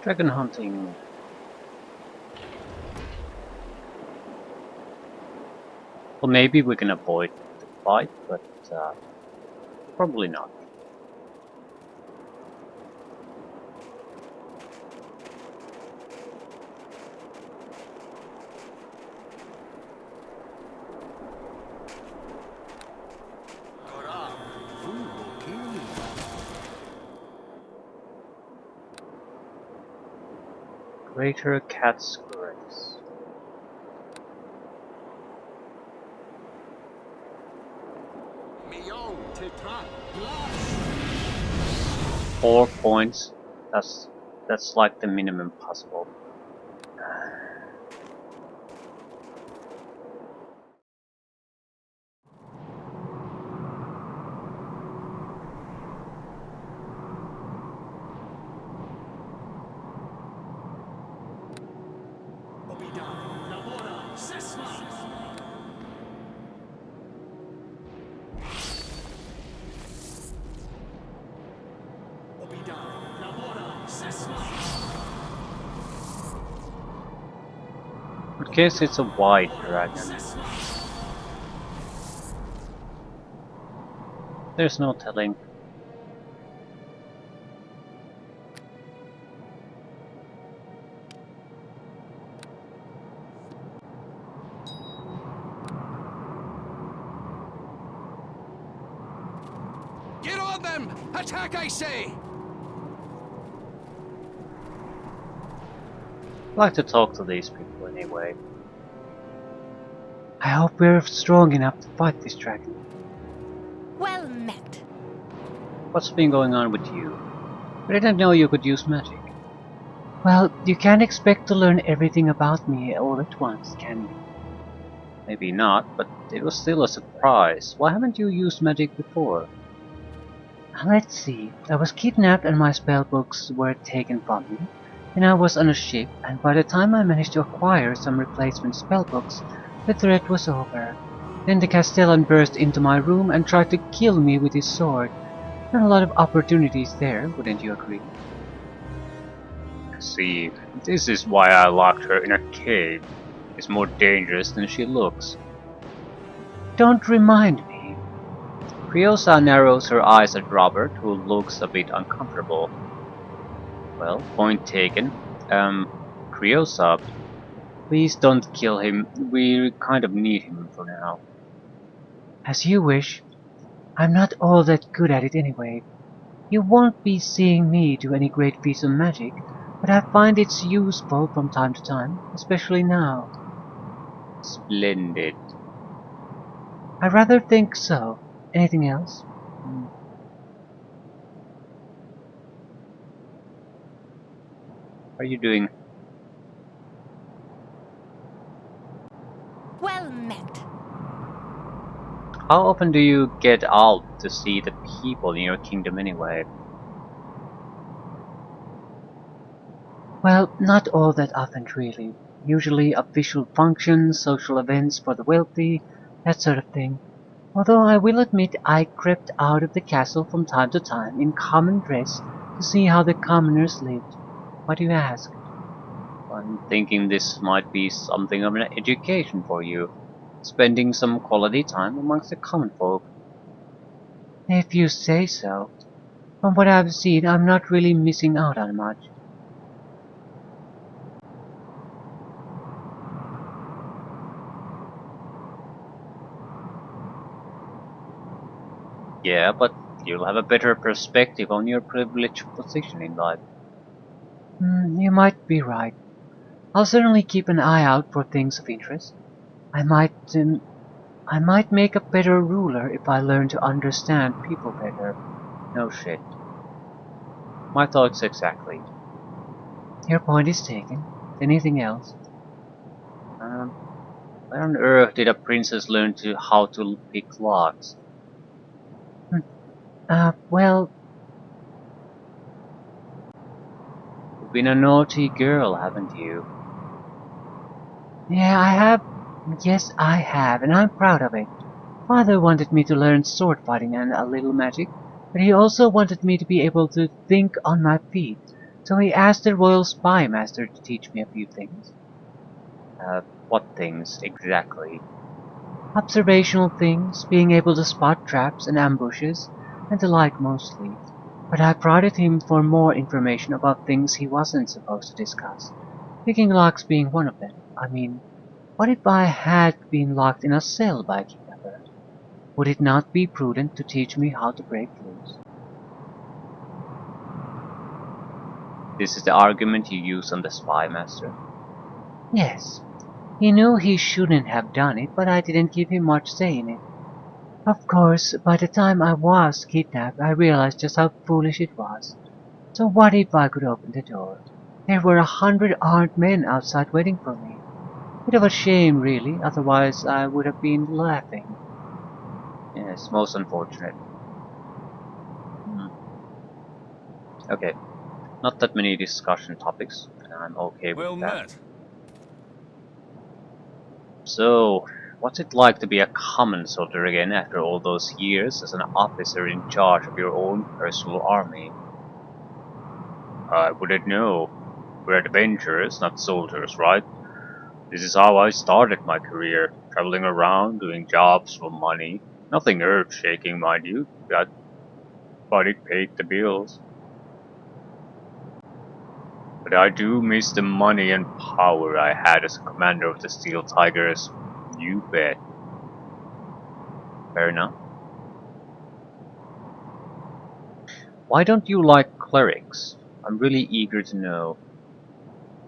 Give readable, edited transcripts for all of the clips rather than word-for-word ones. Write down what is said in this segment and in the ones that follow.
Dragon hunting. Well, maybe we can avoid the fight, but probably not. Greater Cat's Grace. Four points. That's like the minimum possible. In case it's a white dragon. There's no telling. Get on them! Attack, I say! I like to talk to these people anyway. I hope we're strong enough to fight this dragon. Well met. What's been going on with you? I didn't know you could use magic. Well, you can't expect to learn everything about me all at once, can you? Maybe not, but it was still a surprise. Why haven't you used magic before? Let's see. I was kidnapped and my spellbooks were taken from me. Then I was on a ship, and by the time I managed to acquire some replacement spellbooks, the threat was over. Then the Castellan burst into my room and tried to kill me with his sword. There are a lot of opportunities there, wouldn't you agree? See, this is why I locked her in a cave. It's more dangerous than she looks. Don't remind me. Criosa narrows her eyes at Robert, who looks a bit uncomfortable. Well, point taken. Criosa, please don't kill him. We kind of need him for now. As you wish. I'm not all that good at it anyway. You won't be seeing me do any great feats of magic, but I find it's useful from time to time, especially now. Splendid. I rather think so. Anything else? How are you doing? Well met. How often do you get out to see the people in your kingdom anyway? Well, not all that often really. Usually official functions, social events for the wealthy, that sort of thing. Although I will admit I crept out of the castle from time to time in common dress to see how the commoners lived. Why do you ask? I'm thinking this might be something of an education for you, spending some quality time amongst the common folk. If you say so. From what I've seen, I'm not really missing out on much. Yeah, but you'll have a better perspective on your privileged position in life. You might be right. I'll certainly keep an eye out for things of interest. I might make a better ruler if I learn to understand people better. No shit. My thoughts exactly. Your point is taken. Anything else? Where on earth did a princess learn how to pick locks? Well... You've been a naughty girl, haven't you? Yeah, I have. Yes, I have, and I'm proud of it. Father wanted me to learn sword fighting and a little magic, but he also wanted me to be able to think on my feet. So he asked the royal spy master to teach me a few things. What things exactly? Observational things, being able to spot traps and ambushes, and the like mostly. But I prodded him for more information about things he wasn't supposed to discuss, picking locks being one of them. I mean, what if I had been locked in a cell by a kidnapper? Would it not be prudent to teach me how to break loose? This is the argument you use on the spy master? Yes. He knew he shouldn't have done it, but I didn't give him much say in it. Of course, by the time I was kidnapped, I realized just how foolish it was. So what if I could open the door? There were 100 armed men outside waiting for me. Bit of a shame, really, otherwise I would have been laughing. Yes, most unfortunate. Okay, not that many discussion topics, and I'm okay with Well that. met. So, what's it like to be a common soldier again after all those years as an officer in charge of your own personal army? I wouldn't know. We're adventurers, not soldiers, right? This is how I started my career, traveling around, doing jobs for money. Nothing earth-shaking, mind you, but it paid the bills. But I do miss the money and power I had as a commander of the Steel Tigers. You bet. Fair enough. Why don't you like clerics? I'm really eager to know.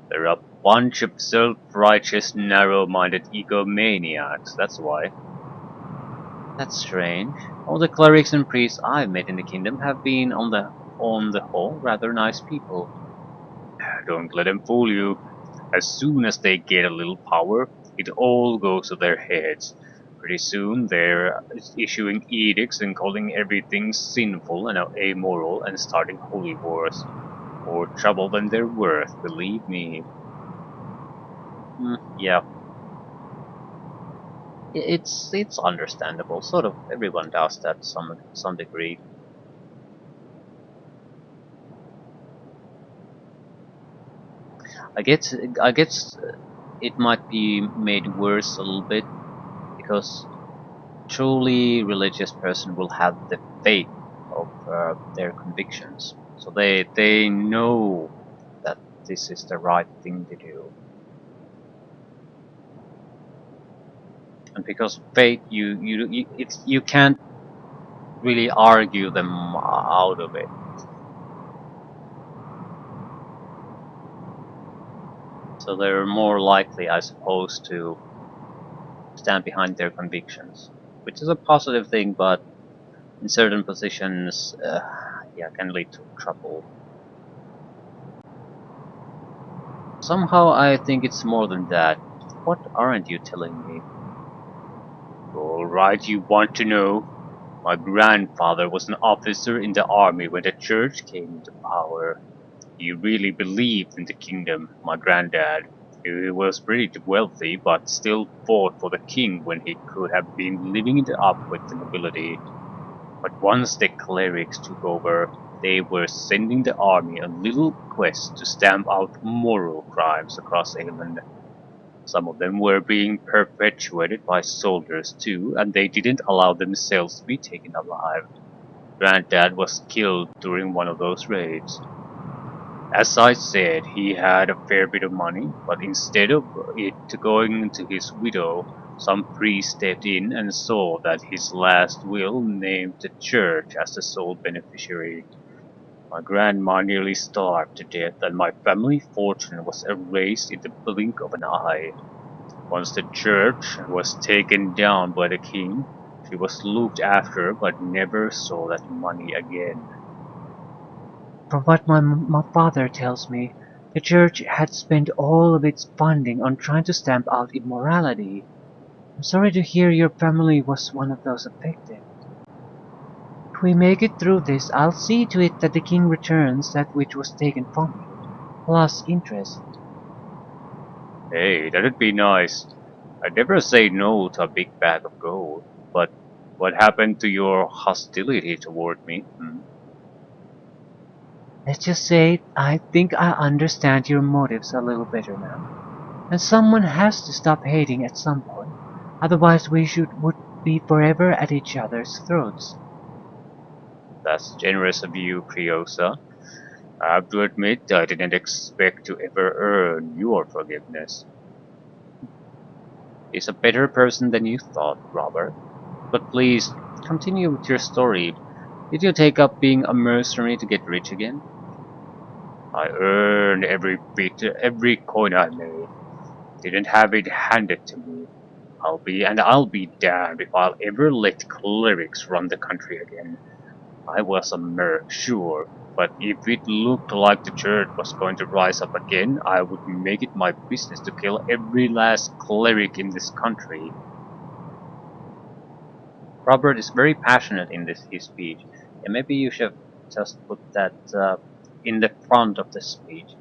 They're a bunch of self-righteous, narrow-minded egomaniacs, that's why. That's strange. All the clerics and priests I've met in the kingdom have been, on the whole, rather nice people. Don't let them fool you. As soon as they get a little power, it all goes to their heads. Pretty soon they're issuing edicts and calling everything sinful and amoral and starting holy wars. More trouble than they're worth, believe me. Yeah, it's understandable. Sort of everyone does that to some degree. I guess I guess it might be made worse a little bit because truly religious person will have the faith of their convictions, so they know that this is the right thing to do, and because of faith, you can't really argue them out of it. So they're more likely, I suppose, to stand behind their convictions, which is a positive thing, but in certain positions, yeah, can lead to trouble. Somehow I think it's more than that. What aren't you telling me? Alright, you want to know? My grandfather was an officer in the army when the church came into power. He really believed in the kingdom, my granddad. He was pretty wealthy, but still fought for the king when he could have been living it up with the nobility. But once the clerics took over, they were sending the army on little quests to stamp out moral crimes across Aielund. Some of them were being perpetuated by soldiers too, and they didn't allow themselves to be taken alive. Granddad was killed during one of those raids. As I said, he had a fair bit of money, but instead of it going to his widow, some priest stepped in and saw that his last will named the church as the sole beneficiary. My grandma nearly starved to death, and my family fortune was erased in the blink of an eye. Once the church was taken down by the king, she was looked after but never saw that money again. From what my father tells me, the church had spent all of its funding on trying to stamp out immorality. I'm sorry to hear your family was one of those affected. If we make it through this, I'll see to it that the king returns that which was taken from you, plus interest. Hey, that'd be nice. I'd never say no to a big bag of gold, but what happened to your hostility toward me? Let's just say I think I understand your motives a little better now. And someone has to stop hating at some point. Otherwise would be forever at each other's throats. That's generous of you, Criosa. I have to admit I didn't expect to ever earn your forgiveness. He's a better person than you thought, Robert. But please, continue with your story. Did you take up being a mercenary to get rich again? I earned every bit, every coin I made. Didn't have it handed to me. I'll be damned if I'll ever let clerics run the country again. I was a merc, sure, but if it looked like the church was going to rise up again, I would make it my business to kill every last cleric in this country. Robert is very passionate in his speech, and maybe you should just put that in the front of the speech.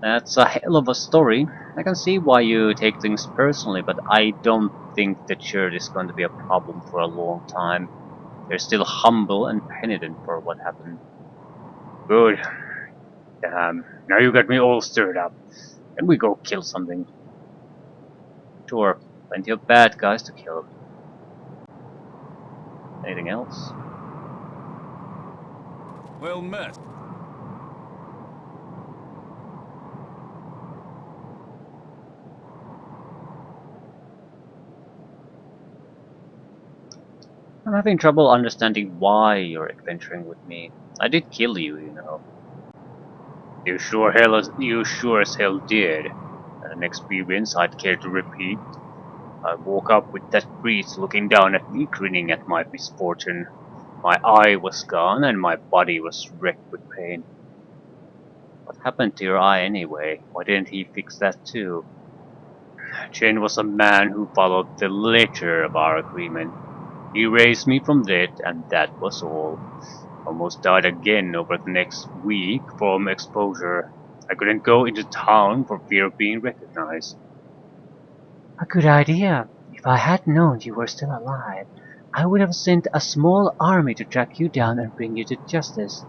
That's a hell of a story. I can see why you take things personally, but I don't think the church is going to be a problem for a long time. They're still humble and penitent for what happened. Good. Damn. Now you got me all stirred up. Can we go kill something? Sure. Plenty of bad guys to kill. Anything else? Well met. I'm having trouble understanding why you're adventuring with me. I did kill you, you know. You sure as hell did. An experience I'd care to repeat. I woke up with that priest looking down at me, grinning at my misfortune. My eye was gone and my body was wrecked with pain. What happened to your eye anyway? Why didn't he fix that too? Chen was a man who followed the letter of our agreement. He raised me from death and that was all. Almost died again over the next week from exposure. I couldn't go into town for fear of being recognized. A good idea. If I had known you were still alive, I would have sent a small army to track you down and bring you to justice.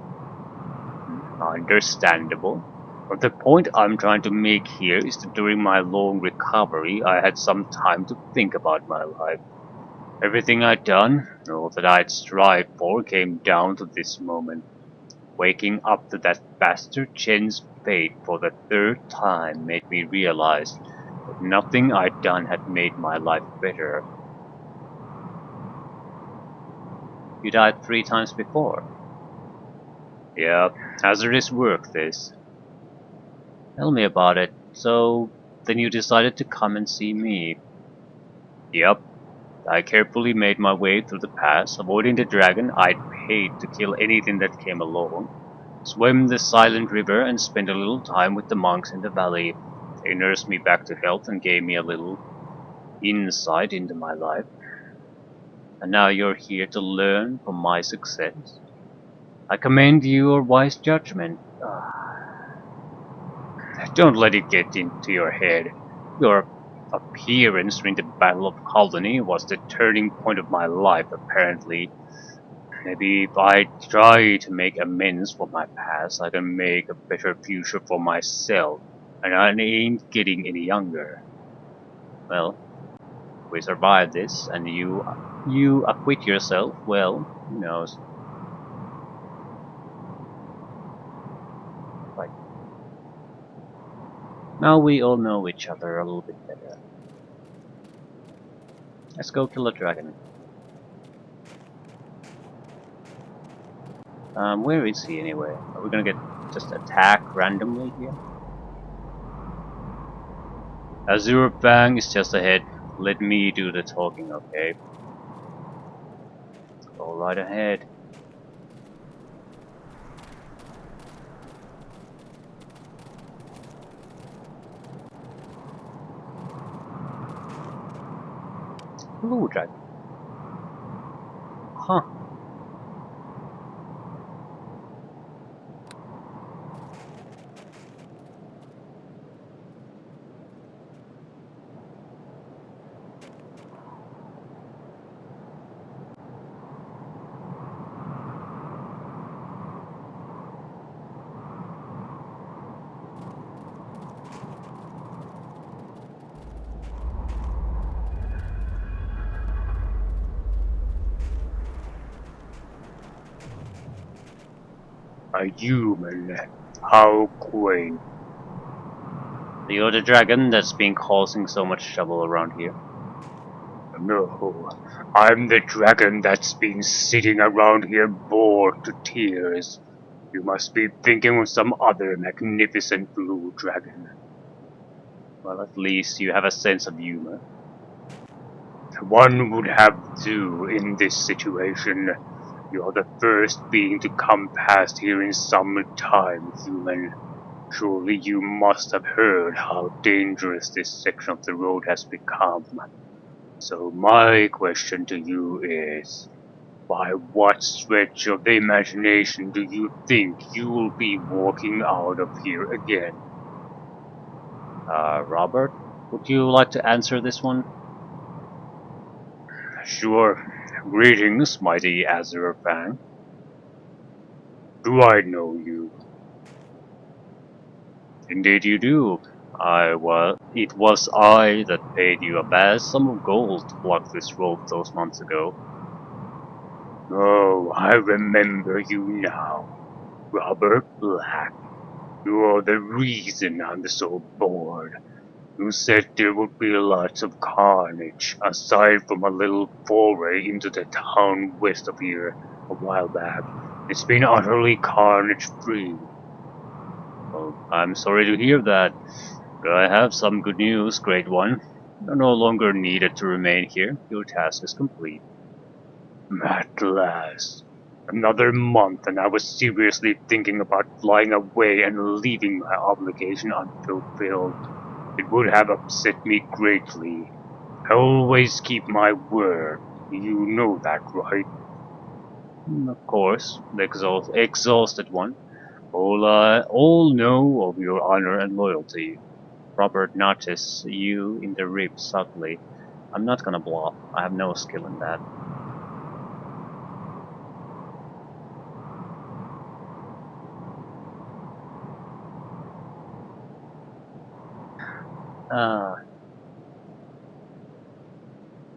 Understandable. But the point I'm trying to make here is that during my long recovery, I had some time to think about my life. Everything I'd done, all that I'd strived for, came down to this moment. Waking up to that bastard Chen's fate for the third time made me realize that nothing I'd done had made my life better. You died 3 times before. Yeah, hazardous work this. Tell me about it. So, then you decided to come and see me. Yep. I carefully made my way through the pass, avoiding the dragon I'd paid to kill anything that came along. Swam the silent river and spent a little time with the monks in the valley. They nursed me back to health and gave me a little insight into my life. And now you're here to learn from my success. I commend your wise judgment. Don't let it get into your head. Your appearance during the Battle of Colony was the turning point of my life, apparently. Maybe if I try to make amends for my past, I can make a better future for myself. And I ain't getting any younger. Well, if we survive this and you acquit yourself, well, who knows. Right. Now we all know each other a little bit better. Let's go kill a dragon. Where is he anyway? Are we gonna get just attacked randomly here? Azure Fang is just ahead. Let me do the talking, okay? Go right ahead. Blue dragon. Huh. A human? How quaint. You're the dragon that's been causing so much trouble around here. No, I'm the dragon that's been sitting around here bored to tears. You must be thinking of some other magnificent blue dragon. Well, at least you have a sense of humor. One would have to in this situation. You're the first being to come past here in some time, human. Surely you must have heard how dangerous this section of the road has become. So my question to you is, by what stretch of the imagination do you think you'll be walking out of here again? Robert, would you like to answer this one? Sure. Greetings, mighty Azurfang. Do I know you? Indeed you do. It was I that paid you a vast sum of gold to block this road those months ago. Oh, I remember you now. Robert Black. You're the reason I'm so bored. You said there would be lots of carnage, aside from a little foray into the town west of here a while back. It's been utterly carnage-free. Well, I'm sorry to hear that. But I have some good news, Great One. You're no longer needed to remain here. Your task is complete. At last. Another month and I was seriously thinking about flying away and leaving my obligation unfulfilled. It would have upset me greatly. I always keep my word. You know that, right? Of course, the exhausted one. All know of your honor and loyalty. Robert noticed you in the ribs subtly. I'm not gonna bluff. I have no skill in that. Uh,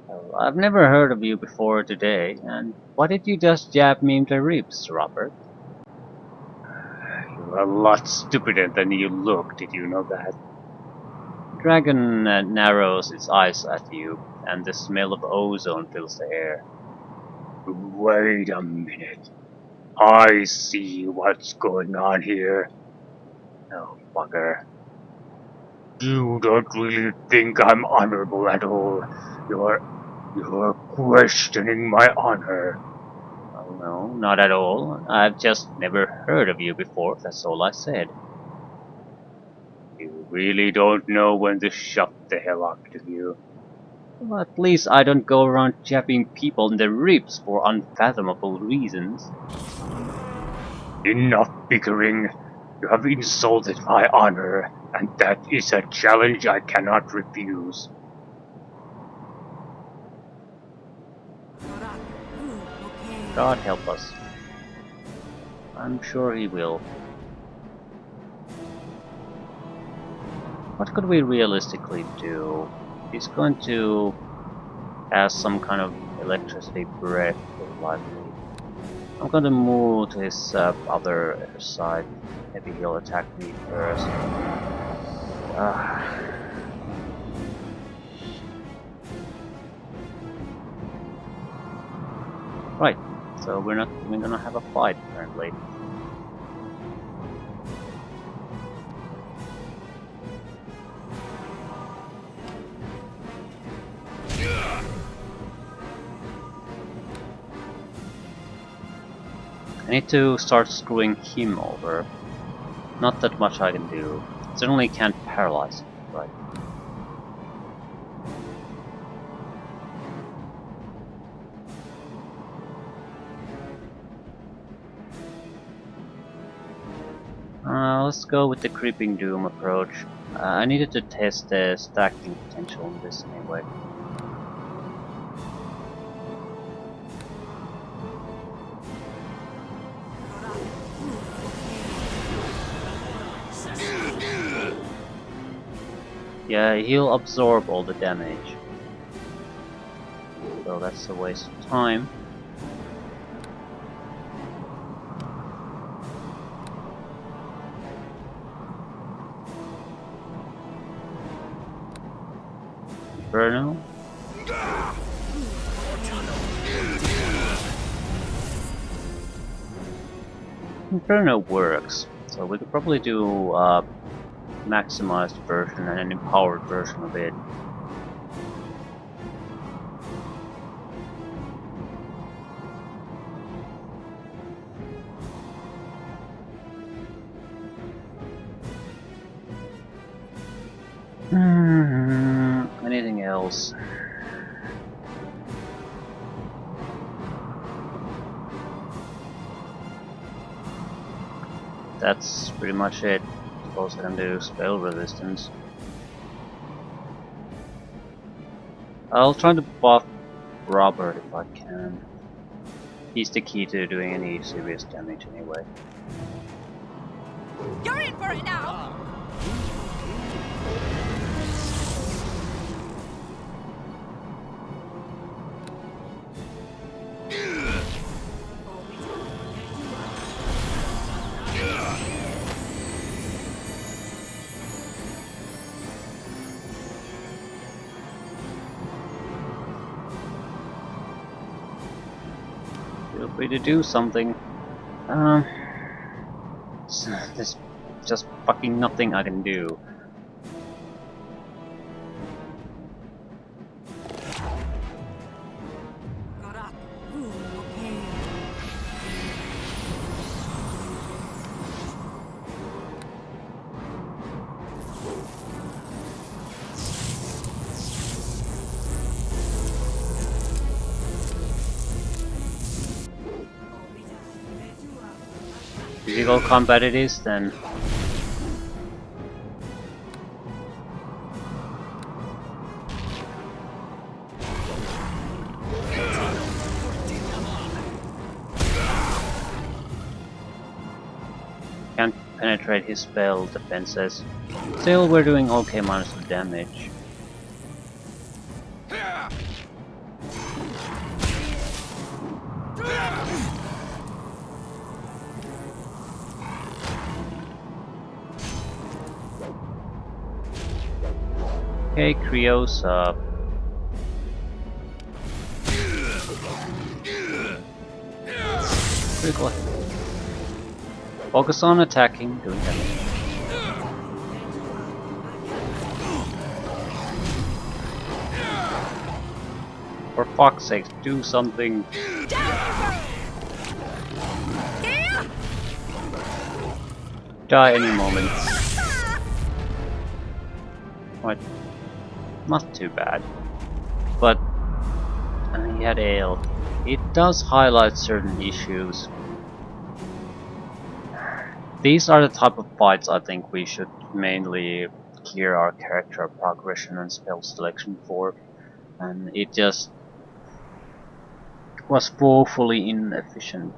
well, I've never heard of you before today, and why did you just jab me in the ribs, Robert? You're a lot stupider than you look, did you know that? Dragon narrows its eyes at you, and the smell of ozone fills the air. Wait a minute. I see what's going on here. Oh, bugger. You don't really think I'm honorable at all. You're questioning my honor. Oh, no, not at all. I've just never heard of you before, that's all I said. You really don't know when to shut the hell up, do you? Well, at least I don't go around jabbing people in the ribs for unfathomable reasons. Enough bickering. You have insulted my honor, and that is a challenge I cannot refuse. God help us. I'm sure he will. What could we realistically do? He's going to cast some kind of electricity breath or likely. I'm going to move to his other side. Maybe he'll attack me first. Right, so we're not even gonna have a fight apparently. I need to start screwing him over. Not that much I can do. Certainly can't paralyze him, right? Let's go with the Creeping Doom approach. I needed to test the stacking potential in this anyway. Yeah, he'll absorb all the damage. So that's a waste of time. Inferno. Inferno works, so we could probably do a maximized version and an empowered version of it. Anything else? That's pretty much it. Suppose I can do spell resistance. I'll try to buff Robert if I can. He's the key to doing any serious damage anyway. You're in for it now! Feel free to do something. There's just fucking nothing I can do. Physical combat it is, then. Can't penetrate his spell defenses. Still, we're doing okay minus the damage. Okay, Criosa. Critical hit. Focus on attacking, doing damage. For fuck's sake, do something. Die any moment. What? Not too bad. But he had ale. It does highlight certain issues. These are the type of fights I think we should mainly gear our character progression and spell selection for. And it just was woefully inefficient.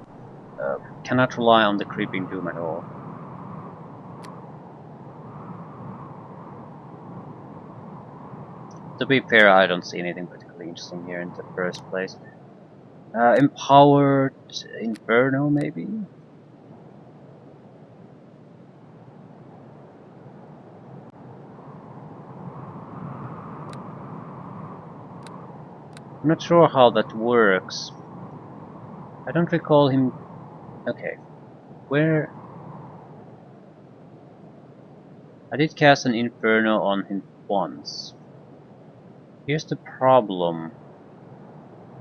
Cannot rely on the creeping doom at all. To be fair, I don't see anything particularly interesting here in the first place. Empowered Inferno, maybe? I'm not sure how that works. I don't recall him... Okay. Where... I did cast an Inferno on him once. Here's the problem.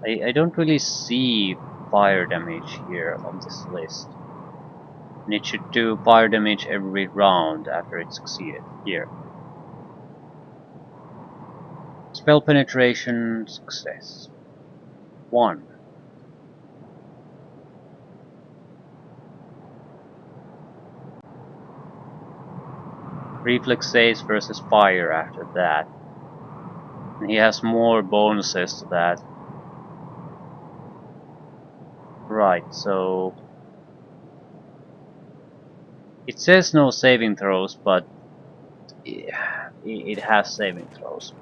I don't really see fire damage here on this list. And it should do fire damage every round after it succeeded. Here. Spell penetration success. 1. Reflex saves versus fire after that. And he has more bonuses to that. Right, so... It says no saving throws, but it has saving throws.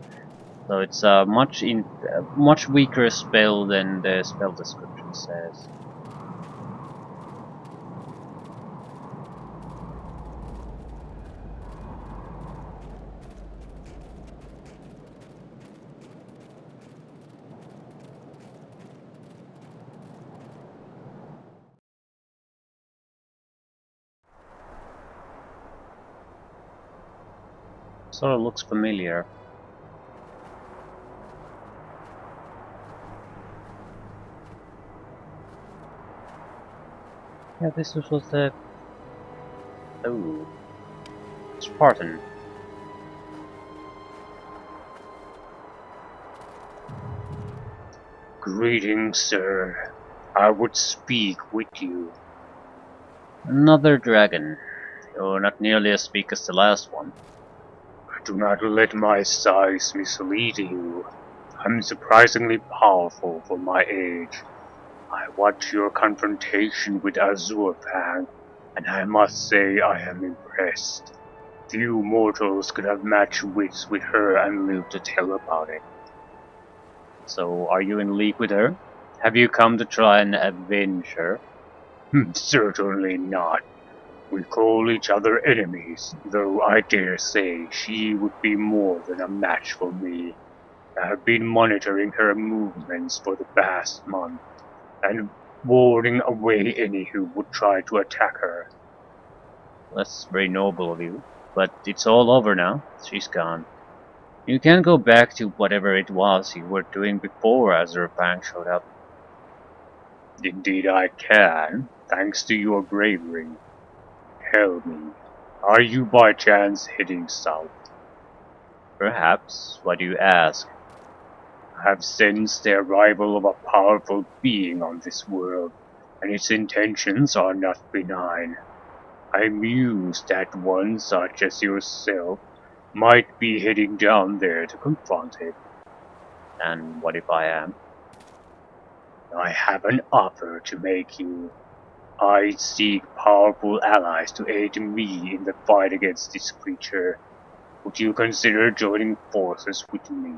So it's a much weaker spell than the spell description says. Sort of looks familiar. Yeah, this was the... Oh... Spartan. Greetings, sir. I would speak with you. Another dragon. You're not nearly as big as the last one. Do not let my size mislead you. I'm surprisingly powerful for my age. I watched your confrontation with Azurfang, and I must say I am impressed. Few mortals could have matched wits with her and lived to tell about it. So, are you in league with her? Have you come to try and avenge her? Certainly not. We call each other enemies, though I dare say she would be more than a match for me. I have been monitoring her movements for the past month, and warding away any who would try to attack her. That's very noble of you, but it's all over now. She's gone. You can't go back to whatever it was you were doing before Azurfang showed up. Indeed I can, thanks to your bravery. Tell me, are you by chance heading south? Perhaps. Why do you ask? I have sensed the arrival of a powerful being on this world, and its intentions are not benign. I mused that one such as yourself might be heading down there to confront it. And what if I am? I have an offer to make you. I seek powerful allies to aid me in the fight against this creature. Would you consider joining forces with me?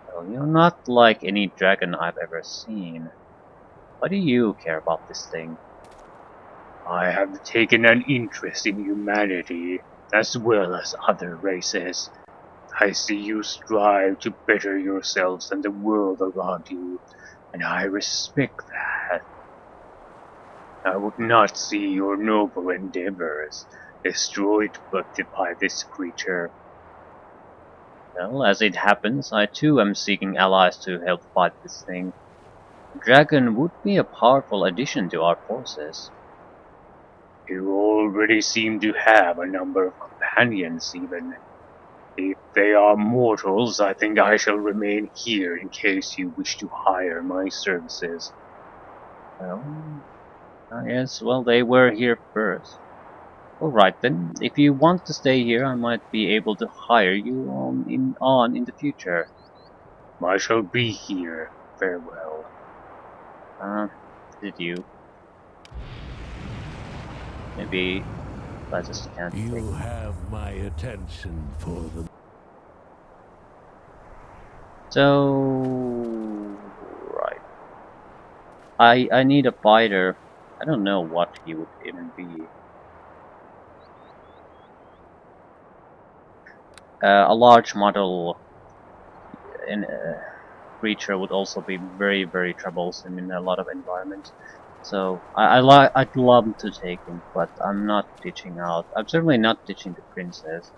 Well, you're not like any dragon I've ever seen. Why do you care about this thing? I have taken an interest in humanity, as well as other races. I see you strive to better yourselves and the world around you, and I respect that. I would not see your noble endeavors destroyed by this creature. Well, as it happens, I too am seeking allies to help fight this thing. A dragon would be a powerful addition to our forces. You already seem to have a number of companions, even. If they are mortals, I think I shall remain here in case you wish to hire my services. Well, yes, well, they were here first. Alright then, if you want to stay here, I might be able to hire you in the future. I shall be here. Farewell. Did you? Maybe I just can't take You have my attention for the... So... Right. I need a fighter. I don't know what he would even be. A large model in creature would also be very, very troublesome in a lot of environments. So I'd love to take him, but I'm not ditching out. I'm certainly not ditching the princess,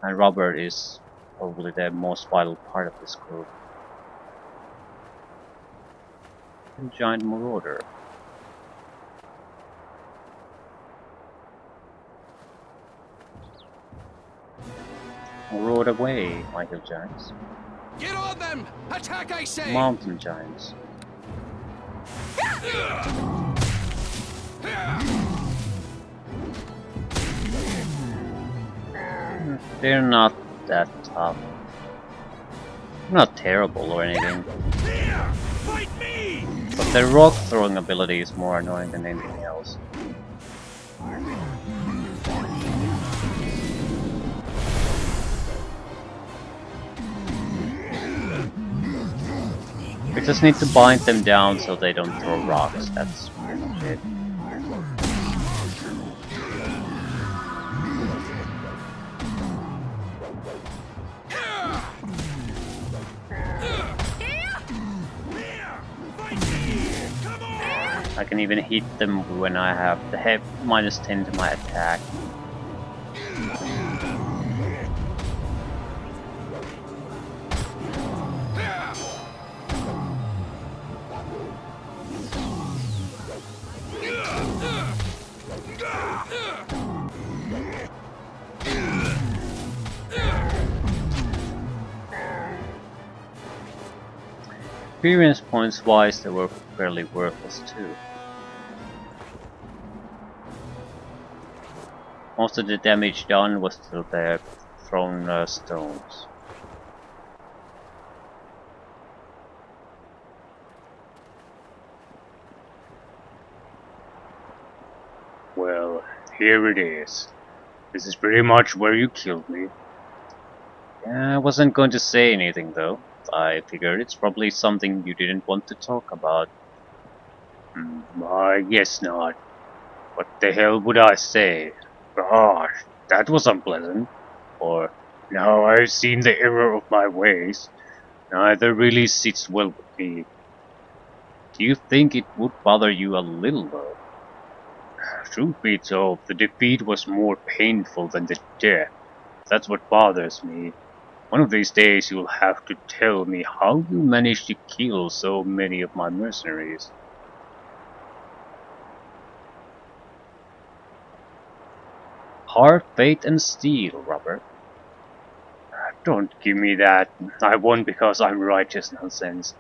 and Robert is probably the most vital part of this group. A giant marauder. Roared away, Michael Giants. Get on them! Attack, I say! Mountain Giants. They're not that tough. Not terrible or anything. Fight me! But their rock throwing ability is more annoying than anything else. We just need to bind them down so they don't throw rocks, that's pretty much it. I can even hit them when I have the -10 to my attack. Experience points wise, they were fairly worthless too. Most of the damage done was to the thrown stones. Well, here it is. This is pretty much where you killed me. Yeah, I wasn't going to say anything though. I figured it's probably something you didn't want to talk about. I guess not. What the hell would I say? Gosh, that was unpleasant. Or, now I've seen the error of my ways. Neither really sits well with me. Do you think it would bother you a little though? Truth be told, the defeat was more painful than the death. That's what bothers me. One of these days you'll have to tell me how you managed to kill so many of my mercenaries. Heart, faith, and steel, Robert. Don't give me that. I won because I'm righteous nonsense.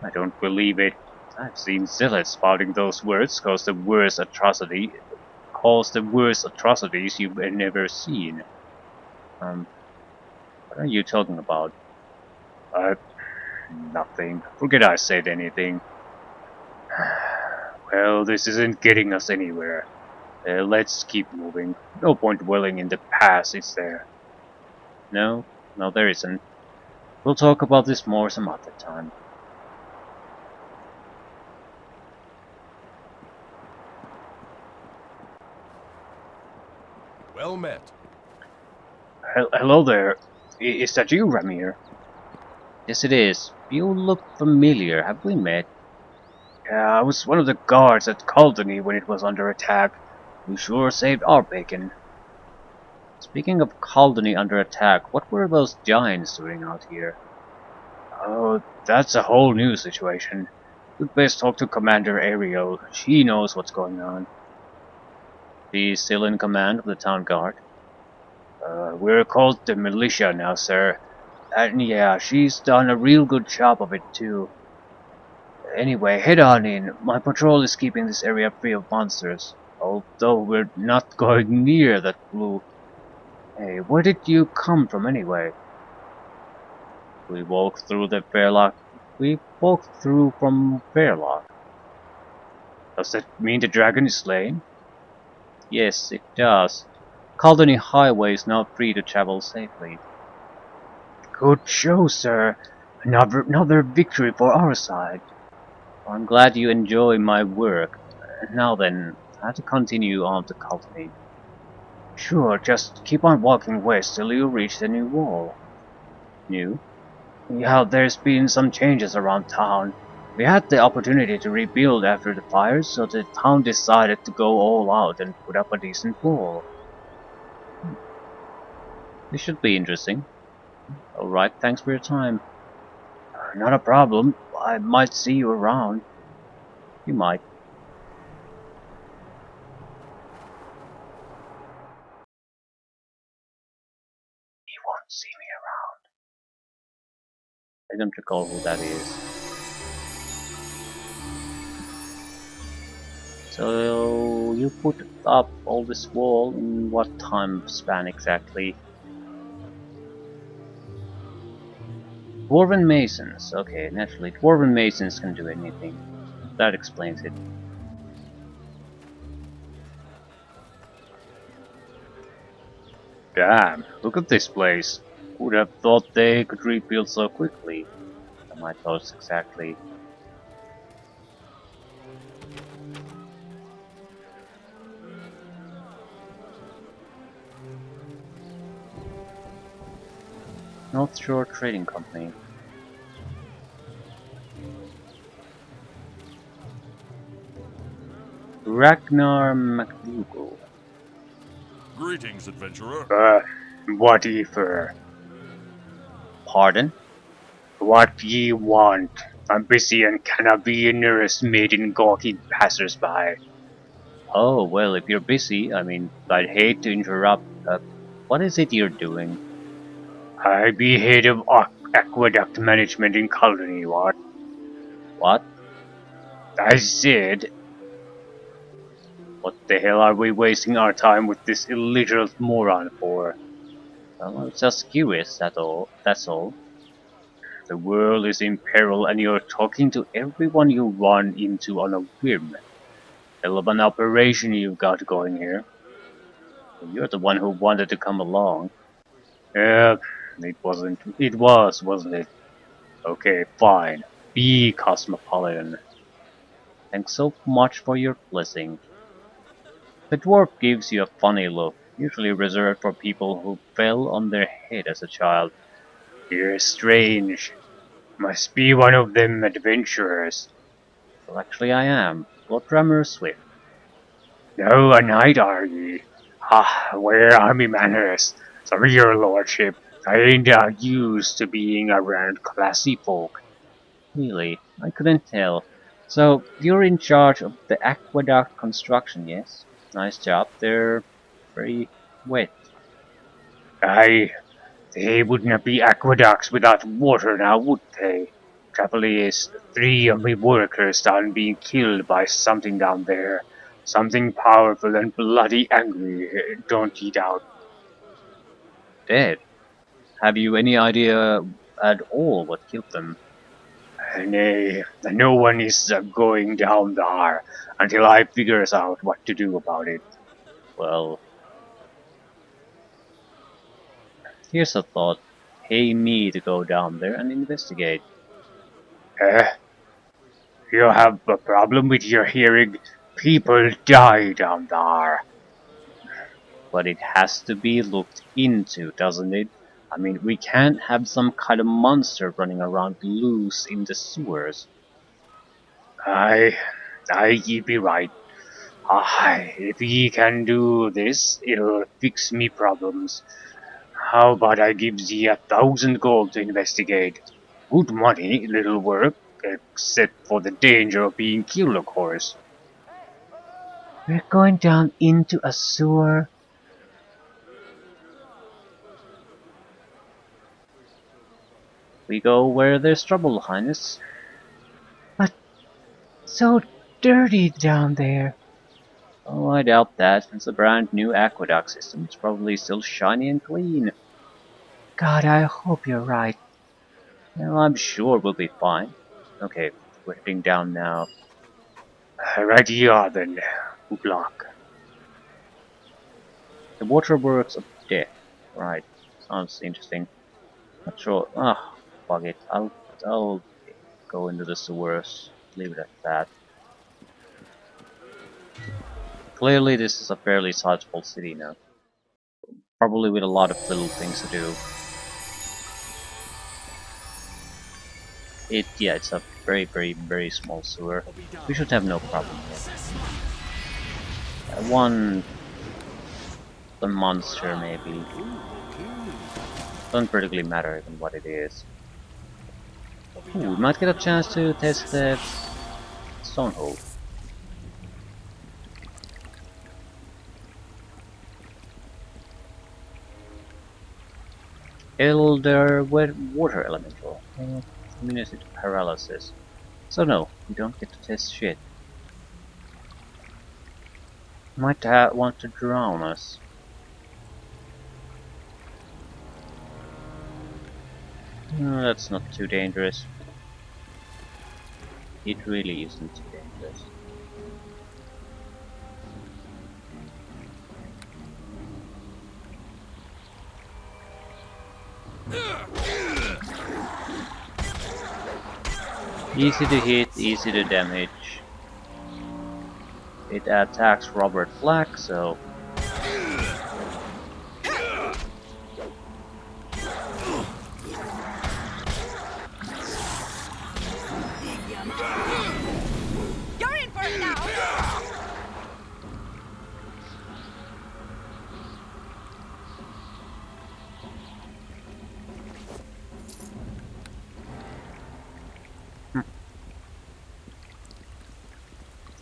I don't believe it. I've seen zealots spouting those words cause the worst atrocities you've never seen. What are you talking about? Nothing. Forget I said anything. Well, this isn't getting us anywhere. Let's keep moving. No point dwelling in the past, is there? No, there isn't. We'll talk about this more some other time. Well met. Hello there. Is that you, Ramir? Yes, it is. You look familiar. Have we met? Yeah, I was one of the guards at Caldony when it was under attack. You sure saved our bacon. Speaking of Caldony under attack, what were those giants doing out here? Oh, that's a whole new situation. You'd best talk to Commander Ariel. She knows what's going on. She's still in command of the town guard? We're called the militia now, sir. And yeah, she's done a real good job of it too. Anyway, head on in. My patrol is keeping this area free of monsters. Although we're not going near that blue. Hey, where did you come from anyway? We walked through from Fairlock. Does that mean the dragon is slain? Yes, it does. Caldony Highway is now free to travel safely. Good show, sir. Another victory for our side. I'm glad you enjoy my work. Now then, I have to continue on to Caldony. Sure, just keep on walking west till you reach the new wall. New? Yeah, there's been some changes around town. We had the opportunity to rebuild after the fires, so the town decided to go all out and put up a decent wall. This should be interesting. Alright, thanks for your time. Not a problem. I might see you around. You might. He won't see me around. I don't recall who that is. So you put up all this wall in what time span exactly? Dwarven Masons. Okay, naturally, Dwarven Masons can do anything. That explains it. Damn, look at this place. Who would have thought they could rebuild so quickly? My thoughts exactly. North Shore Trading Company. Ragnar MacDougall. Greetings, adventurer. What ever? Pardon? What ye want? I'm busy and cannot be interested in gawking passers-by. Oh, well, if you're busy, I mean, I'd hate to interrupt. What is it you're doing? I be head of aqueduct management in Caldony, what? What? I said, what the hell are we wasting our time with this illiterate moron for? Well, I was just curious, that's all. The world is in peril and you're talking to everyone you run into on a whim. Hell of an operation you've got going here. You're the one who wanted to come along. Yeah, it wasn't it? Okay, fine. Be cosmopolitan. Thanks so much for your blessing. The dwarf gives you a funny look, usually reserved for people who fell on their head as a child. You're strange. Must be one of them adventurers. Well, actually I am. Lord Drummer Swift. No, a knight are ye? Ah, where are me manners? Sorry, your lordship. I ain't used to being around classy folk. Really? I couldn't tell. So, you're in charge of the aqueduct construction, yes? Nice job. They're very wet. Aye, they wouldn't be aqueducts without water now, would they? Trouble is, three of me workers done being killed by something down there. Something powerful and bloody angry, don't ye doubt. Dead? Have you any idea at all what killed them? Nay, no one is going down there until I figures out what to do about it. Well, here's a thought. Pay me to go down there and investigate. Eh? You have a problem with your hearing? People die down there. But it has to be looked into, doesn't it? I mean, we can't have some kind of monster running around loose in the sewers. Aye, ye be right. Aye, if ye can do this, it'll fix me problems. How about I gives ye 1,000 gold to investigate? Good money, little work, except for the danger of being killed, of course. We're going down into a sewer. We go where there's trouble, Highness. But so dirty down there. Oh, I doubt that. It's a brand new aqueduct system. It's probably still shiny and clean. God, I hope you're right. Well, I'm sure we'll be fine. Okay, we're heading down now. Right you are then, Block. The waterworks of death. Right. Sounds interesting. Not sure. Ah, fuck it. I'll go into the sewers. Leave it at that. Clearly this is a fairly sizable city now. Probably with a lot of little things to do. Yeah, it's a very, very, very small sewer. We should have no problem here. One... the monster, maybe. Doesn't particularly matter even what it is. Ooh, we might get a chance to test the stronghold. Elder Water Elemental. Immunity to paralysis. So no, we don't get to test shit. Might want to drown us. No, that's not too dangerous. It really isn't too dangerous. Easy to hit, easy to damage. It attacks Robert Black, so... You're in for it now!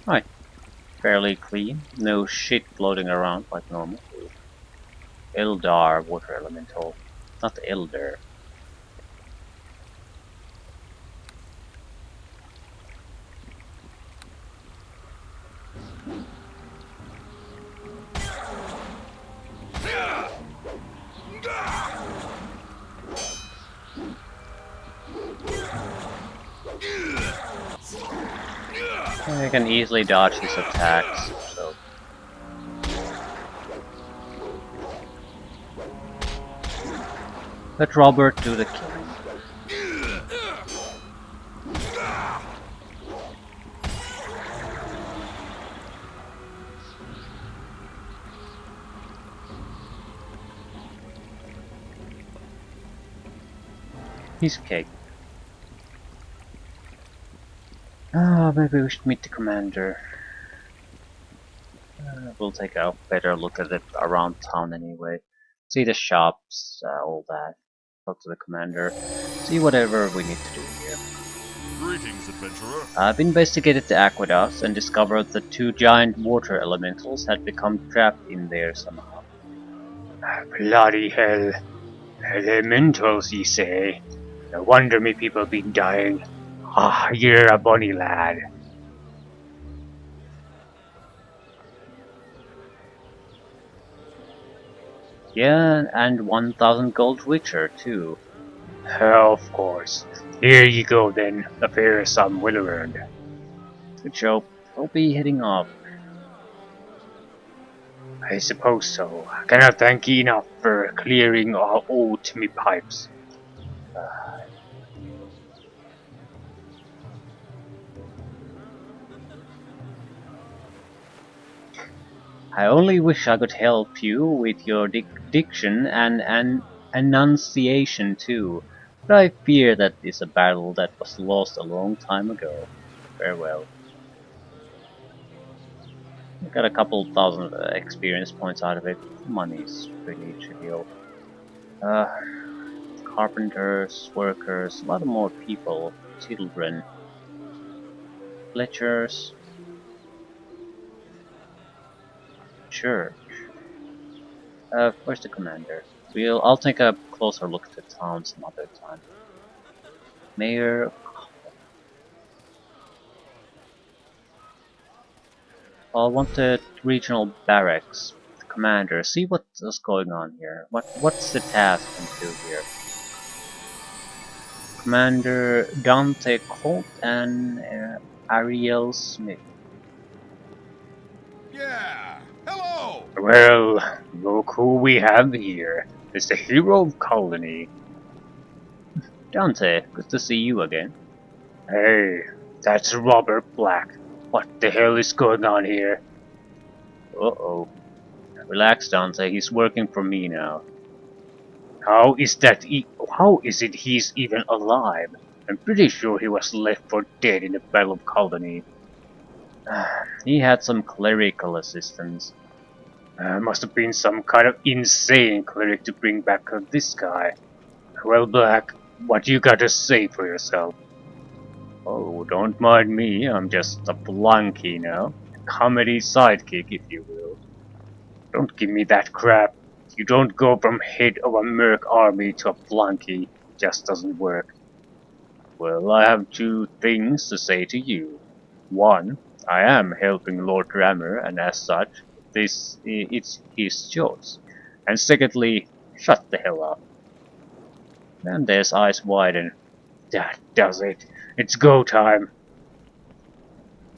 Right. Fairly clean. No shit floating around like normal. Eldar Water Elemental. Not Elder. can easily dodge his attacks, so... Let Robert do the killing. He's cake. Maybe we should meet the commander. We'll take a better look at it around town anyway. See the shops, all that. Talk to the commander. See whatever we need to do here. Greetings, adventurer. I've investigated the aqueducts and discovered that 2 giant water elementals had become trapped in there somehow. Bloody hell. Elementals, ye say? No wonder me people been dying. Ah, you're a bonny lad. Yeah, and 1,000 gold richer too. Of course. Here you go then. A fair sum well earned. Good job. I'll be heading off. I suppose so. I cannot thank ye enough for clearing all old me pipes. I only wish I could help you with your diction and enunciation too, but I fear that is a battle that was lost a long time ago. Farewell. I got a couple thousand experience points out of it. Money's pretty trivial. Carpenters, workers, a lot more people, children, fletchers, church. Where's the commander? I'll take a closer look at the town some other time. Mayor. I want the regional barracks. The commander. See what's going on here. What's the task to do here? Commander Dante Colt and Ariel Smith. Yeah. Hello. Well, look who we have here. It's the hero of Colony. Dante, good to see you again. Hey, that's Robert Black. What the hell is going on here? Uh-oh. Relax, Dante, he's working for me now. How is it he's even alive? I'm pretty sure he was left for dead in the Battle of Colony. He had some clerical assistance. Must have been some kind of insane cleric to bring back this guy. Well, Black, what you got to say for yourself? Oh, don't mind me, I'm just a flunky now. Comedy sidekick, if you will. Don't give me that crap. You don't go from head of a merc army to a flunky. It just doesn't work. Well, I have 2 things to say to you. 1, I am helping Lord Rammer, and as such, it's his choice. And secondly, shut the hell up. And there's eyes widen. That does it. It's go time.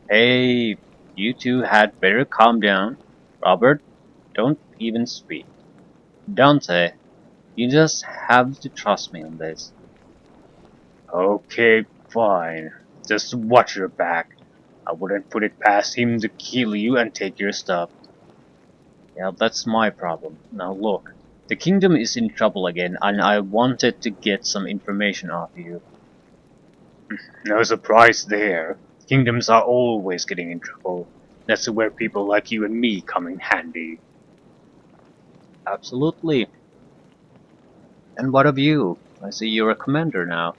Hey, you 2 had better calm down. Robert, don't even speak. Dante, you just have to trust me on this. Okay, fine. Just watch your back. I wouldn't put it past him to kill you and take your stuff. Yeah, that's my problem. Now look, the kingdom is in trouble again, and I wanted to get some information off you. No surprise there. Kingdoms are always getting in trouble. That's where people like you and me come in handy. Absolutely. And what of you? I see you're a commander now.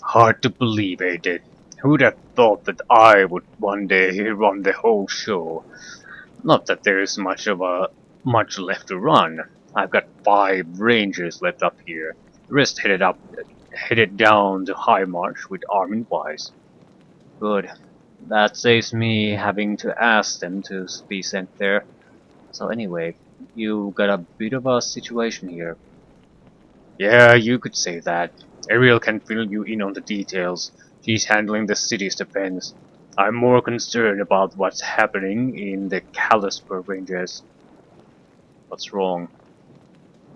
Hard to believe, ain't it? Who'd have thought that I would one day run the whole show? Not that there is much left to run. I've got 5 rangers left up here. The rest headed down the High March with Armin Wise. Good. That saves me having to ask them to be sent there. So anyway, you got a bit of a situation here. Yeah, you could say that. Ariel can fill you in on the details. She's handling the city's defense. I'm more concerned about what's happening in the Kalispur ranges. What's wrong?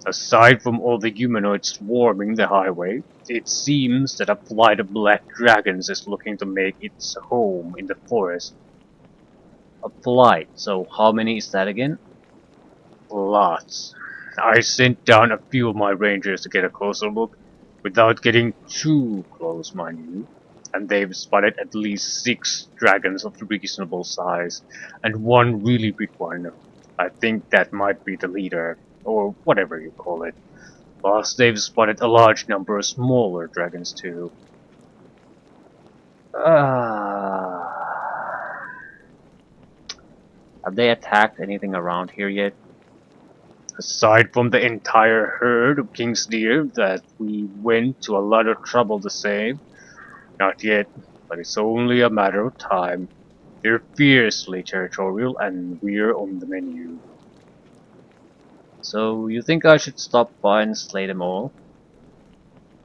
Aside from all the humanoids swarming the highway, it seems that a flight of black dragons is looking to make its home in the forest. A flight, so how many is that again? Lots. I sent down a few of my rangers to get a closer look, without getting too close, mind you, and they've spotted at least 6 dragons of reasonable size, and one really big one. I think that might be the leader, or whatever you call it. Plus, they've spotted a large number of smaller dragons too. Have they attacked anything around here yet? Aside from the entire herd of king's deer that we went to a lot of trouble to save, not yet, but it's only a matter of time. They're fiercely territorial and we're on the menu. So, you think I should stop by and slay them all?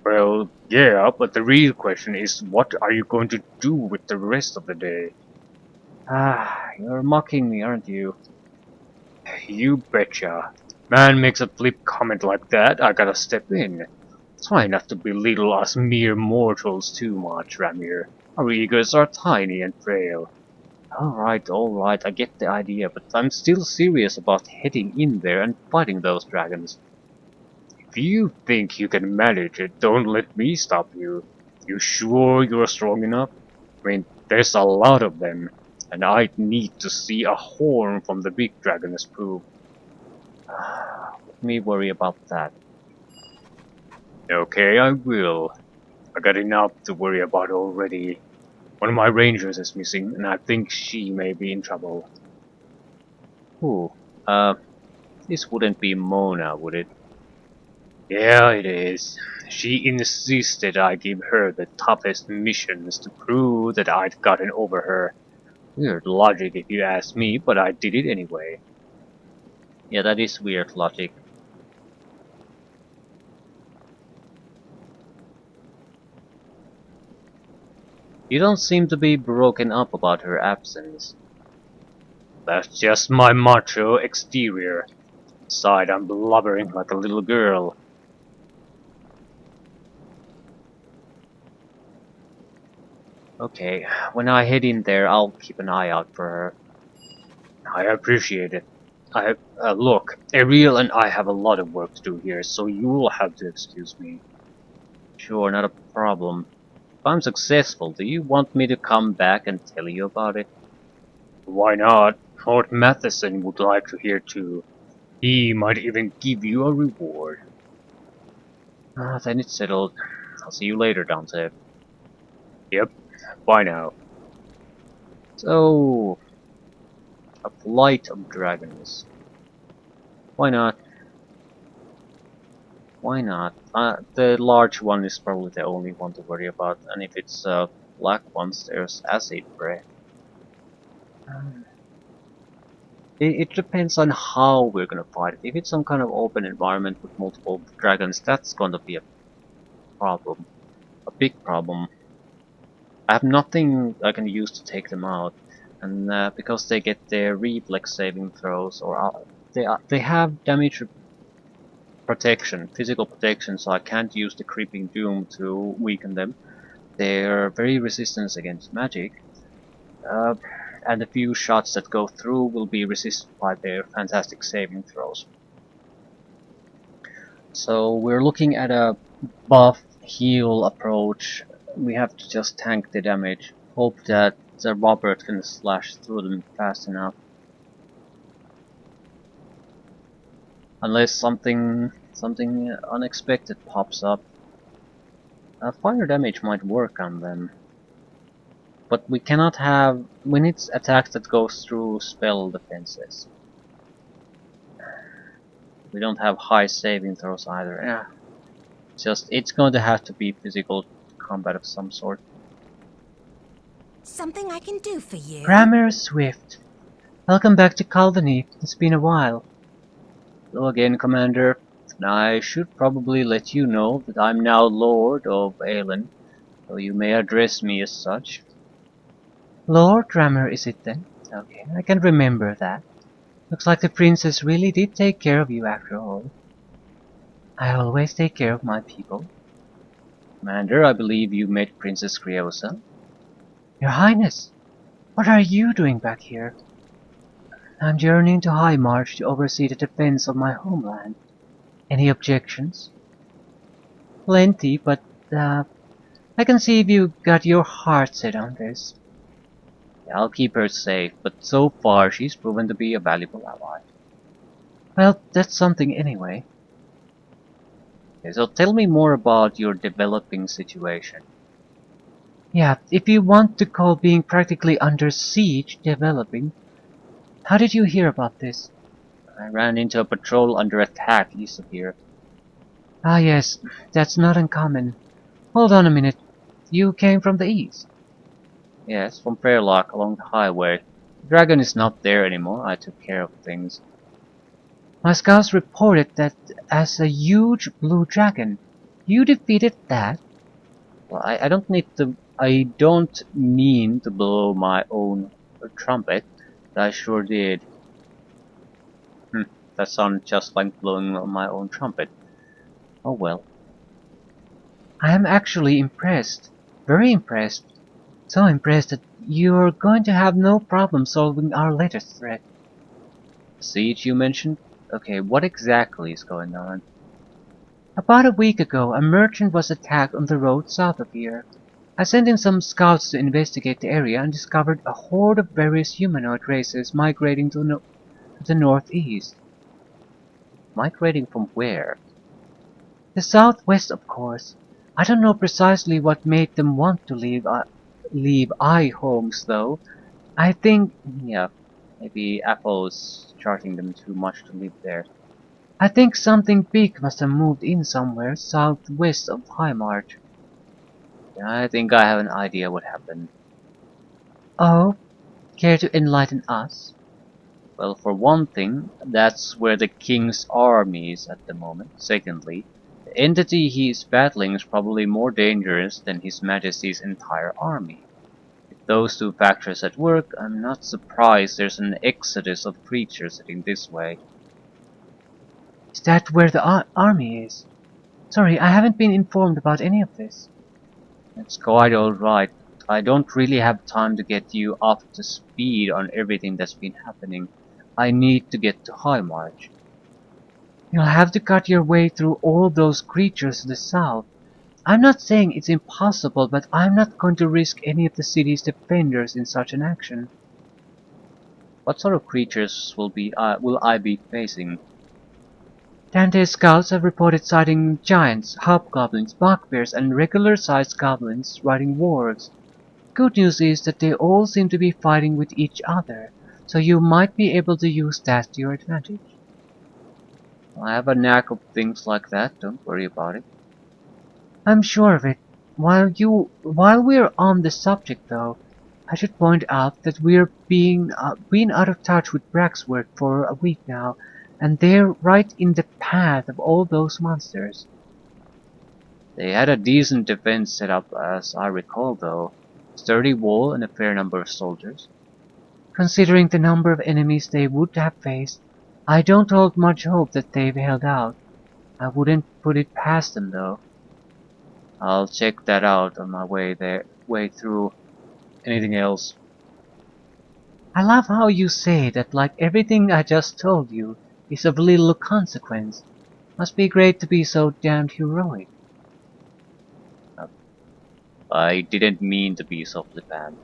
Well, yeah, but the real question is, what are you going to do with the rest of the day? You're mocking me, aren't you? You betcha. Man makes a flip comment like that, I gotta step in. Try not to belittle us mere mortals too much, Ramir. Our egos are tiny and frail. Alright, I get the idea, but I'm still serious about heading in there and fighting those dragons. If you think you can manage it, don't let me stop you. You sure you're strong enough? I mean, there's a lot of them, and I'd need to see a horn from the big dragon as proof. Let me worry about that. Okay, I will. I got enough to worry about already. One of my rangers is missing, and I think she may be in trouble. Ooh, this wouldn't be Mona, would it? Yeah, it is. She insisted I give her the toughest missions to prove that I'd gotten over her. Weird logic if you ask me, but I did it anyway. Yeah, that is weird logic. You don't seem to be broken up about her absence. That's just my macho exterior. Inside I'm blubbering like a little girl. Okay, when I head in there, I'll keep an eye out for her. I appreciate it. Look, Ariel and I have a lot of work to do here, so you'll have to excuse me. Sure, not a problem. If I'm successful, do you want me to come back and tell you about it? Why not? Lord Matheson would like to hear too. He might even give you a reward. Then it's settled. I'll see you later, Dante. Yep, bye now. So, a flight of dragons. Why not? Why not? The large one is probably the only one to worry about, and if it's black ones, there's acid breath. It depends on how we're gonna fight it. If it's some kind of open environment with multiple dragons, that's gonna be a problem. A big problem. I have nothing I can use to take them out, and because they get their reflex saving throws, or they have damage protection, physical protection, so I can't use the Creeping Doom to weaken them. They're very resistant against magic, and the few shots that go through will be resisted by their fantastic saving throws. So we're looking at a buff heal approach. We have to just tank the damage, hope that the Robert can slash through them fast enough. Unless something unexpected pops up. Fire damage might work on them. But we cannot have... we need attacks that goes through spell defenses. We don't have high saving throws either. Yeah. It's going to have to be physical combat of some sort. Something I can do for you? Grammar Swift. Welcome back to Calvany. It's been a while. Hello again, Commander. And I should probably let you know that I'm now Lord of Aielund, so you may address me as such. Lord Rammer, is it then? Okay, I can remember that. Looks like the princess really did take care of you after all. I always take care of my people. Commander, I believe you met Princess Criosa. Your Highness, what are you doing back here? I'm journeying to High March to oversee the defense of my homeland. Any objections? Plenty, but I can see if you got your heart set on this. Yeah, I'll keep her safe, but so far she's proven to be a valuable ally. Well, that's something anyway. Okay, so tell me more about your developing situation. Yeah, if you want to call being practically under siege developing, how did you hear about this? I ran into a patrol under attack east of here. Ah yes, that's not uncommon. Hold on a minute. You came from the east? Yes, from Fairlock along the highway. The dragon is not there anymore. I took care of things. My scouts reported that as a huge blue dragon. You defeated that? Well, I don't need to. I don't mean to blow my own trumpet, but I sure did. That sounds just like blowing my own trumpet. Oh well. I am actually impressed. Very impressed. So impressed that you're going to have no problem solving our latest threat. Siege you mentioned? Okay, what exactly is going on? About a week ago, a merchant was attacked on the road south of here. I sent in some scouts to investigate the area and discovered a horde of various humanoid races migrating to the northeast. Migrating from where? The southwest, of course. I don't know precisely what made them want to leave I homes, though. I think, yeah, maybe Apple's charging them too much to live there. I think something big must have moved in somewhere southwest of High March. Yeah, I think I have an idea what happened. Oh, care to enlighten us? Well, for one thing, that's where the king's army is at the moment. Secondly, the entity he is battling is probably more dangerous than his majesty's entire army. With those two factors at work, I'm not surprised there's an exodus of creatures heading this way. Is that where the army is? Sorry, I haven't been informed about any of this. It's quite alright. I don't really have time to get you up to speed on everything that's been happening. I need to get to High March. You'll have to cut your way through all those creatures to the south. I'm not saying it's impossible, but I'm not going to risk any of the city's defenders in such an action. What sort of creatures will I be facing? Dante's scouts have reported sighting giants, hobgoblins, bugbears, and regular-sized goblins riding wargs. Good news is that they all seem to be fighting with each other, so you might be able to use that to your advantage. I have a knack of things like that, don't worry about it. I'm sure of it. While we're on the subject though, I should point out that we're been out of touch with Brack's work for a week now, and they're right in the path of all those monsters. They had a decent defense set up as I recall though. Sturdy wall and a fair number of soldiers. Considering the number of enemies they would have faced, I don't hold much hope that they've held out. I wouldn't put it past them though. I'll check that out on my way through. Anything else? I love how you say that like everything I just told you is of little consequence. Must be great to be so damned heroic. I didn't mean to be so flippant.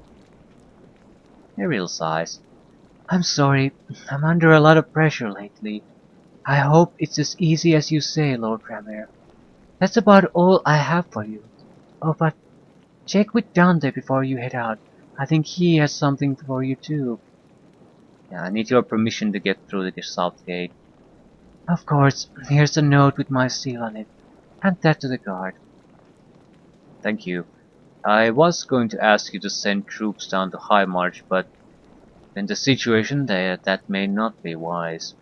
Ariel sighs. I'm sorry, I'm under a lot of pressure lately. I hope it's as easy as you say, Lord Ramir. That's about all I have for you. Oh, but check with Dante before you head out. I think he has something for you too. Yeah, I need your permission to get through the south gate. Of course, here's a note with my seal on it. Hand that to the guard. Thank you. I was going to ask you to send troops down to High March, but in the situation there, that may not be wise.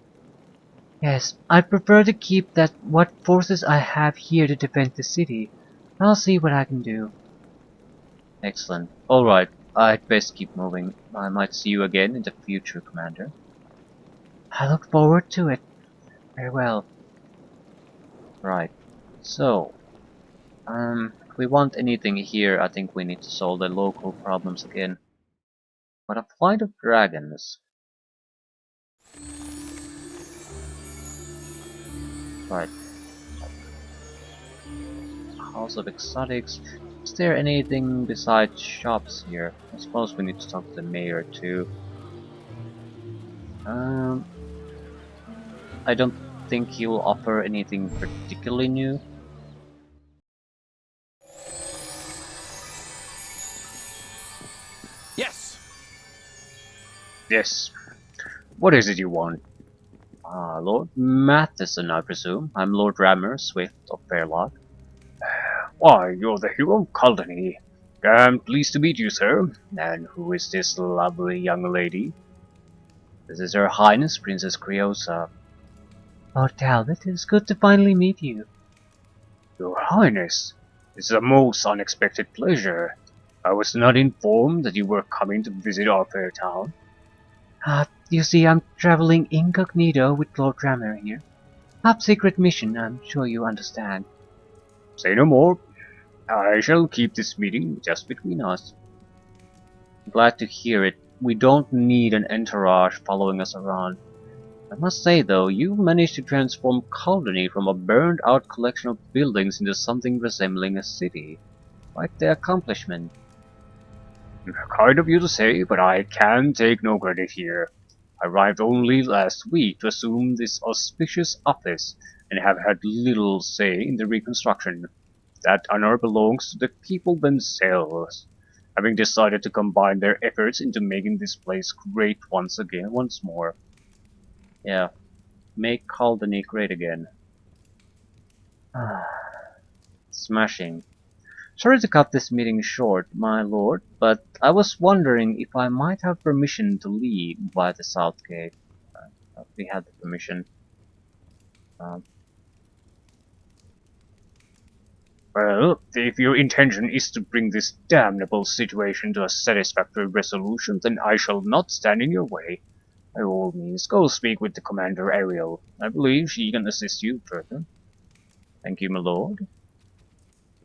Yes, I prefer to keep what forces I have here to defend the city. I'll see what I can do. Excellent. Alright, I'd best keep moving. I might see you again in the future, Commander. I look forward to it. Farewell. Right. So, if we want anything here, I think we need to solve the local problems again. But a flight of dragons. Right. House of Exotics. Is there anything besides shops here? I suppose we need to talk to the mayor too. I don't think he will offer anything particularly new. Yes. Yes. What is it you want? Lord Matheson, I presume. I'm Lord Rammer, Swift of Fairlock. Why, you're the hero of Caldony. I'm pleased to meet you, sir. And who is this lovely young lady? This is Her Highness Princess Criosa. Lord Talbot, it is good to finally meet you. Your Highness, this is a most unexpected pleasure. I was not informed that you were coming to visit our fair town. You see, I'm traveling incognito with Lord Rammer here. Top secret mission, I'm sure you understand. Say no more. I shall keep this meeting just between us. Glad to hear it. We don't need an entourage following us around. I must say though, you managed to transform Caldony from a burned out collection of buildings into something resembling a city. Quite the accomplishment. Kind of you to say, but I can take no credit here. I arrived only last week to assume this auspicious office, and have had little say in the reconstruction. That honor belongs to the people themselves, having decided to combine their efforts into making this place great once more. Yeah, make Caldony great again. Smashing. Sorry to cut this meeting short, my lord, but I was wondering if I might have permission to leave via the south gate. We had the permission. Um, well, if your intention is to bring this damnable situation to a satisfactory resolution, then I shall not stand in your way. By all means, go speak with the Commander Ariel. I believe she can assist you further. Thank you, my lord.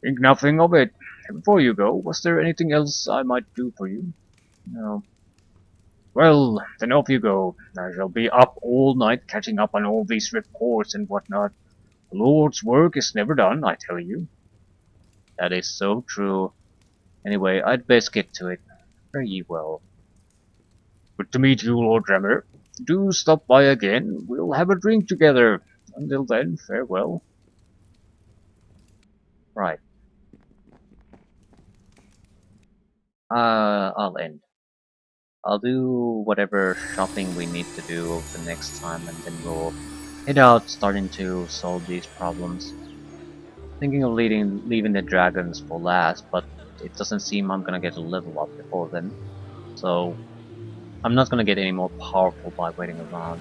Think nothing of it. Before you go, was there anything else I might do for you? No. Well, then off you go. I shall be up all night catching up on all these reports and whatnot. The Lord's work is never done, I tell you. That is so true. Anyway, I'd best get to it. Fare ye well. Good to meet you, Lord Dremmer. Do stop by again. We'll have a drink together. Until then, farewell. Right. I'll end. I'll do whatever shopping we need to do over the next time, and then we'll head out starting to solve these problems. Thinking of leaving the dragons for last, but it doesn't seem I'm gonna get a level up before then. So I'm not gonna get any more powerful by waiting around.